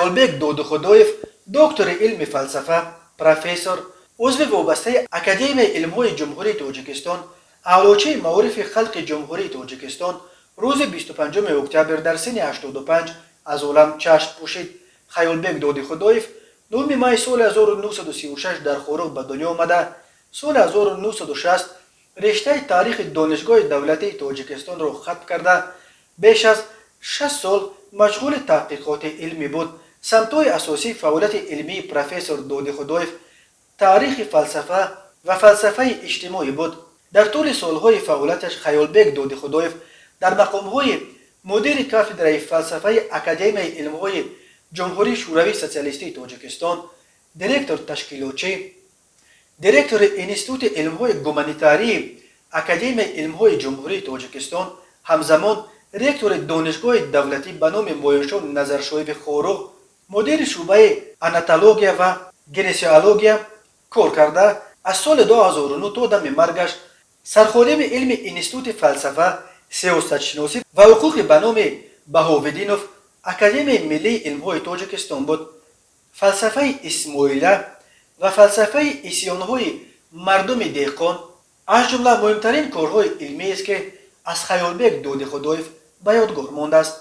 خیالبек دودخدویف دکتر علم فلسفه، پروفسور، عضو وابسته اکادمی علم‌های جمهوری تاجیکستان، اعلاچه معارف خلق جمهوری تاجیکستان روز 25 اکتبر در سن 85 از عالم چشم پوشید. خیالبek دودخدویف 9 ماه سال 1936 در خوروغ به دنیا آمده. سال 1960 رشته تاریخ دانشگاه دولتی تاجیکستان را ختم کرده. بیش از 6 سال مشغول تحقیقات علمی بود. سمت‌های اساسی فعالیت علمی پروفسور دودخدویف تاریخ فلسفه و فلسفه اجتماعی بود. در طول سالهای فعالیتش خیالبek دودخدویف در مقام‌های مدیر کافدرای فلسفه اکادمی علم‌های جمهوری شوروی سوسیالیستی تاجیکستان، دیرکتور تشکیلاتچی، دیرکتور انستیتوت علم‌های گومانیتاری اکادمی علم‌های جمهوری تاجیکستان، همزمان رکتور دانشگاه دولتی به نام مویشون نظرشویف خوروغ، مدیر شعبه آناتولوژیا و گنسیولوژیا کار کرده. از سال 2009 تا دم مرگش سرخادم علم انستیتوت فلسفه، سیاست شناسی و حقوق به نام بهاودینوف اکادمی ملی علم‌های تاجیکستان بود. فلسفه اسماعیله و فلسفه اسیان‌های مردم دهقان از جمله مهمترین کارهای علمی است که از خیالبek دودخدویف به یادگار مانده است.